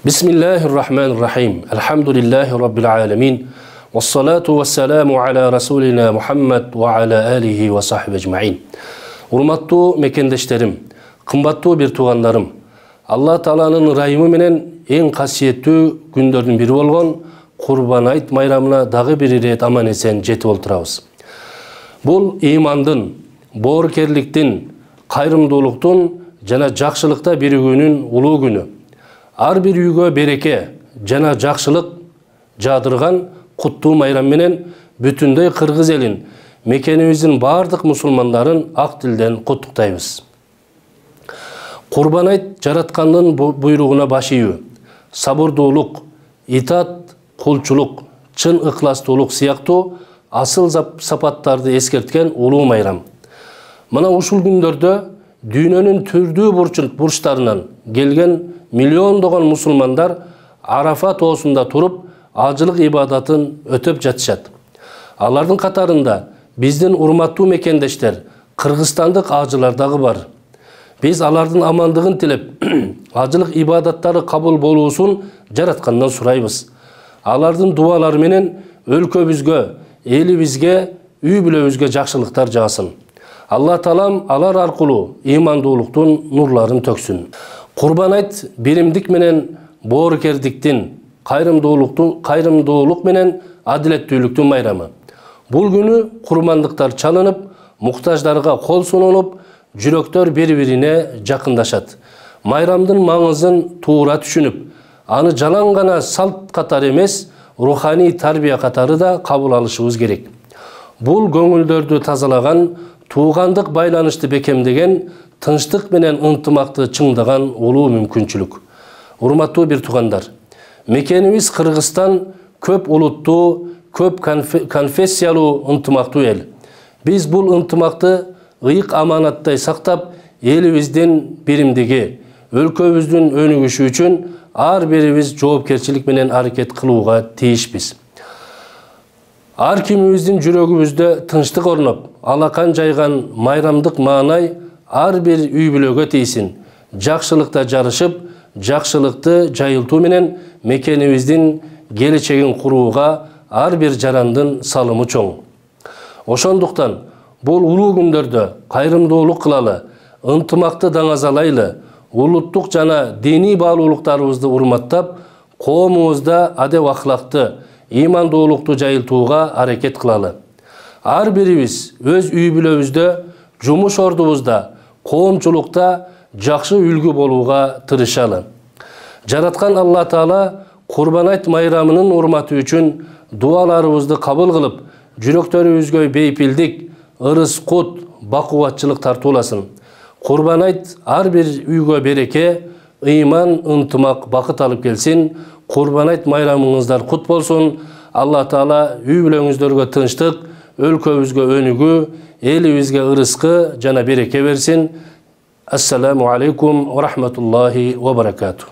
Bismillahirrahmanirrahim. Elhamdülillahi Rabbil alemin. Vessalatu vesselamu ala Rasulina Muhammed ve ala alihi ve sahbihi ecma'in. Urmattu mekendeşlerim, kımbattu bir tuğanlarım. Allah Taala'nın rahimi menen en kasiyettүү gündөрдүн biri bolgon Kurban Ayt bayramına dagы bir iret aman esen jetip olturabыз. Bul imandın, boorkerliktин, kayrımdуулуктун жана жакшылыкта биригүүнүн улуу күнү. Ар bir үйгө береке жана жакшылык жаадырган куттуу майрам менен бүтүндөй кыргыз элин, мекенибиздин бардык мусулмандарын ак тилден куттуктайбыз. Kurban Ayt жараткандын буйругуна баш ийүү, сабырдуулук, итаат, кулчулук, чын ыкластуулук сыяктуу асыл сапаттарды эскерткен улуу майрам. Мына ушул күндөрдө дүйнөнүн түрдүү бурчтарынан келген миллиондогон мусулмандар Арафа тоосунда туруп, ажылык ибадатын өтөп жатышат. Алардын катарында биздин урматтуу мекендештер, кыргызстандык ажылар дагы бар. Biz алардын амандыгын тилеп, ажылык ибадаттары кабыл болуусун жараткандан сурайбыз. Алардын дуалары менен өлкөбүзгө, элибизге, үй бүлөбүзгө жакшылыктар жаасын. Алла Таалам алар аркылуу имандуулуктун нурларын төксүн. Kurban Ayt биримдик менен боорукердиктин, кайрымдуулук менен адилеттүүлүктүн майрамы. Бул күнү курмандыктар чалынып, муктаждарга кол сунулуп, жүрөктөр бири-бирине жакындашат. Майрамдын маңызын туура түшүнүп, аны жалаң гана салт катары эмес, руханий тарбия катары да кабыл алышыбыз керек. Бул көңүлдөрдү тазалаган, туугандык байланышты бекемдеген, тынчтык менен ынтымакты чыңдаган улуу мүмкүнчүлүк. Урматтуу бир туугандар, мекенибиз Кыргызстан көп улуттуу, көп конфессиялуу ынтымактуу эл. Биз бул ынтымакты ыйык аманаттай сактап, элибиздин биримдиги, өлкөбүздүн өнүгүшү үчүн ар бирибиз жоопкерчилик менен аракет кылууга тийишпиз. Ар кимибиздин жүрөгүбүздө тынчтык орноп, алакан жайган майрамдык маанай ар бир үй бүлөгө тийсин. Жакшылыкта жарышып, жакшылыкты жайылтуу менен мекенибиздин келечегин курууга ар бир жарандын салымы чоң. Ошондуктан бул улуу күндөрдө кайрымдуулук кылалы, ынтымакты даңазалайлы, улуттук жана диний баалуулуктарыбызды урматтап, коомубузда адеп ахлакты, имандуулукту жайылтууга аракет кылалы. Ар бирибиз өз үй бүлөбүздө, жумуш ордубузда, коомчулукта жакшы үлгү болууга тырышалы. Жараткан Алла Таала Kurban Ayt майрамынын урматы үчүн дуаларыбызды кабыл кылып, жүрөктөрүбүзгө бейпилдик, ырыс-кут, бакубатчылык тартууласын. Kurban Ayt ар бир үйгө береке, ыйман, ынтымак, бакыт алып келсин. Kurban Ayt майрамыңыздар кут болсун. Алла Таала үй бүлөңүздөргө тынчтык, өлкөбүзгө өнүгүү, элибизге ырыскы жана береке берсин. Ассаламу алейкум ва рахматуллахи ва баракатуh.